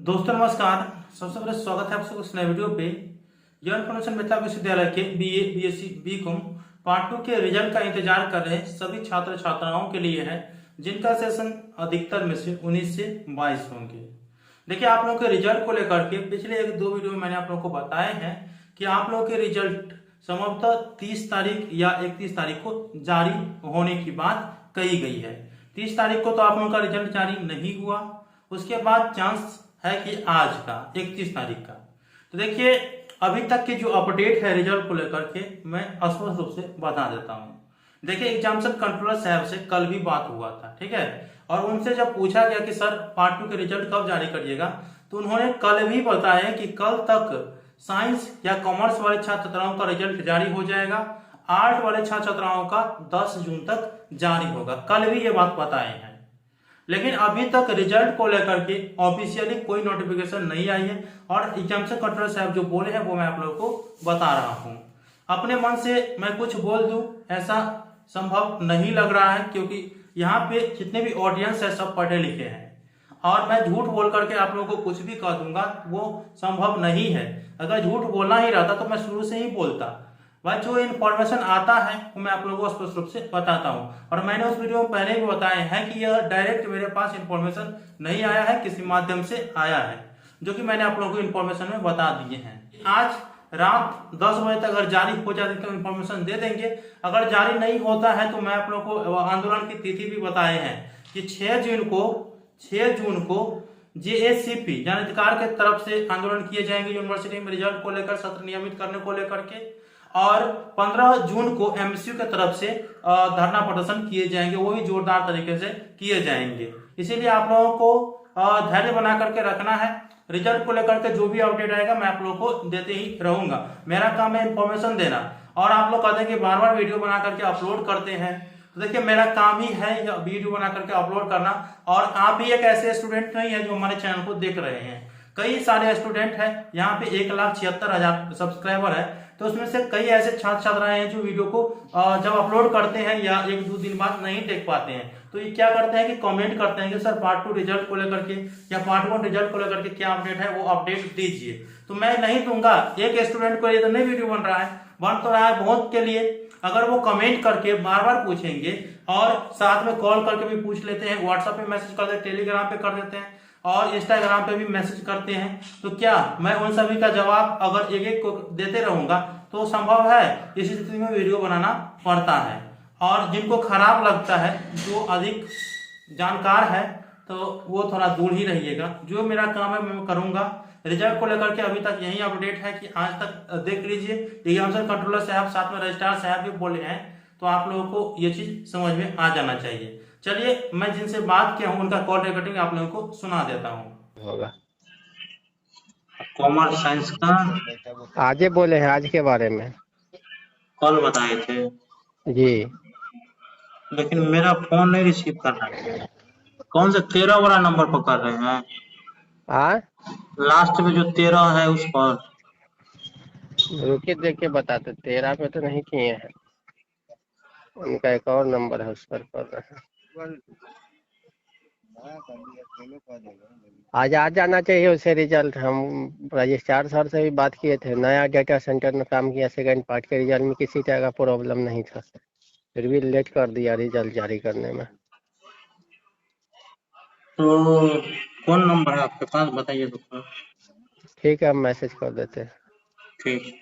दोस्तों नमस्कार। सबसे पहले स्वागत है आप सबको इस नए वीडियो पे। यह इन्फॉर्मेशन मिथिला विश्वविद्यालय के बीए, बीएससी, बीकॉम पार्ट 2 के रिजल्ट का इंतजार कर रहे सभी छात्र छात्राओं के लिए है, जिनका सेशन अधिकतर में से 19 से 22 होंगे। देखिए, आप लोगों के रिजल्ट को लेकर के पिछले एक दो वीडियो में मैंने आप लोगों को बताए हैं कि आप लोगों के रिजल्ट संभवतः 30 तारीख या 31 तारीख को जारी होने की बात कही गई है। 30 तारीख को तो आप लोगों का रिजल्ट जारी नहीं हुआ, उसके बाद चांस है कि आज का 31 तारीख का। तो देखिए, अभी तक की जो अपडेट है रिजल्ट को लेकर के मैं स्पष्ट रूप से बता देता हूं। देखिए, एग्जामिनेशन कंट्रोलर साहब से कल भी बात हुआ था, ठीक है, और उनसे जब पूछा गया कि सर पार्ट 2 के रिजल्ट कब जारी करिएगा, तो उन्होंने कल भी बताया कि कल तक साइंस या कॉमर्स वाले छात्र छात्राओं का रिजल्ट जारी हो जाएगा, आर्ट वाले छात्र छात्राओं का 10 जून तक जारी होगा। कल भी ये बात बताए हैं, लेकिन अभी तक रिजल्ट को लेकर के ऑफिशियली कोई नोटिफिकेशन नहीं आई है। और एग्जामिनेशन कंट्रोलर साहब जो बोले हैं वो मैं आप लोगों को बता रहा हूं। अपने मन से मैं कुछ बोल दूं ऐसा संभव नहीं लग रहा है, क्योंकि यहाँ पे जितने भी ऑडियंस है सब पढ़े लिखे हैं, और मैं झूठ बोल करके आप लोगों को कुछ भी कह दूंगा वो संभव नहीं है। अगर झूठ बोलना ही रहता तो मैं शुरू से ही बोलता। भाई, जो इन्फॉर्मेशन आता है वो मैं आप लोगों को स्पष्ट रूप से बताता हूं, और मैंने उस वीडियो में पहले भी बताया है कि यह डायरेक्ट मेरे पास इन्फॉर्मेशन नहीं आया है, किसी माध्यम से आया है, जो कि मैंने आप लोगों को इन्फॉर्मेशन में बता दिए हैं। आज रात 10 बजे तक अगर जारी हो जाती तो इन्फॉर्मेशन दे देंगे। अगर जारी नहीं होता है तो मैं आप लोगों को आंदोलन की तिथि भी बताए हैं कि 6 जून को जेएसीपी जन अधिकार के तरफ से आंदोलन किए जाएंगे यूनिवर्सिटी में रिजल्ट को लेकर, सत्र नियमित करने को लेकर के, और 15 जून को एमसीयू के तरफ से धरना प्रदर्शन किए जाएंगे, वो भी जोरदार तरीके से किए जाएंगे। इसीलिए आप लोगों को धैर्य बना करके रखना है। रिजल्ट को लेकर के जो भी अपडेट आएगा मैं आप लोगों को देते ही रहूंगा। मेरा काम है इन्फॉर्मेशन देना, और आप लोग कहते हैं कि बार बार वीडियो बना करके अपलोड करते हैं, तो देखिए मेरा काम ही है वीडियो बना करके अपलोड करना। और आप भी एक ऐसे स्टूडेंट नहीं है जो हमारे चैनल को देख रहे हैं, कई सारे स्टूडेंट हैं, यहाँ पे 1,76,000 सब्सक्राइबर है, तो उसमें से कई ऐसे छात्र छात्राएं हैं जो वीडियो को जब अपलोड करते हैं या एक दो दिन बाद नहीं देख पाते हैं, तो ये क्या करते हैं कि कमेंट करते हैं कि सर पार्ट 2 रिजल्ट को लेकर के या पार्ट 1 रिजल्ट को लेकर के क्या अपडेट है वो अपडेट दीजिए। तो मैं नहीं दूंगा। एक स्टूडेंट को ये तो नहीं वीडियो बन रहा है, बन तो रहा है बहुत के लिए। अगर वो कमेंट करके बार बार पूछेंगे और साथ में कॉल करके भी पूछ लेते हैं, व्हाट्सएप पे मैसेज कर देते हैं, टेलीग्राम पे कर देते हैं और इंस्टाग्राम पे भी मैसेज करते हैं, तो क्या मैं उन सभी का जवाब अगर एक एक को देते रहूंगा तो संभव है? इसी स्थिति में वीडियो बनाना पड़ता है। और जिनको खराब लगता है, जो अधिक जानकार है, तो वो थोड़ा दूर ही रहिएगा। जो मेरा काम है मैं करूंगा। रिजल्ट को लेकर के अभी तक यही अपडेट है कि आज तक देख लीजिए। एग्जामिनेशन कंट्रोलर साहब साथ में रजिस्ट्रार साहब भी बोले हैं, तो आप लोगों को ये चीज समझ में आ जाना चाहिए। चलिए, मैं जिनसे बात किया हूँ उनका कॉल रिकॉर्डिंग आप लोगों को सुना देता हूँ। होगा कॉमर्स साइंस का आजे बोले हैं आज के बारे में कॉल बताए थे, जी। लेकिन मेरा फोन नहीं रिसीव कर रहा है। कौन सा 13 वाला नंबर पर कर रहे हैं? आ लास्ट में जो 13 है उस पर। रुके देख के बताते। 13 पे तो नहीं किए हैं, उनका एक और नंबर है उस पर कर रहे हैं। आज आ जाना चाहिए उसे रिजल्ट। हम रजिस्ट्रार सर से भी बात किए थे, नया डेटा सेंटर में काम किया, सेकंड पार्ट के रिजल्ट में किसी तरह का प्रॉब्लम नहीं था, फिर भी लेट कर दिया रिजल्ट जारी करने में। तो कौन नंबर है आपके पास, बताइए तो। ठीक है, हम मैसेज कर देते हैं। ठीक।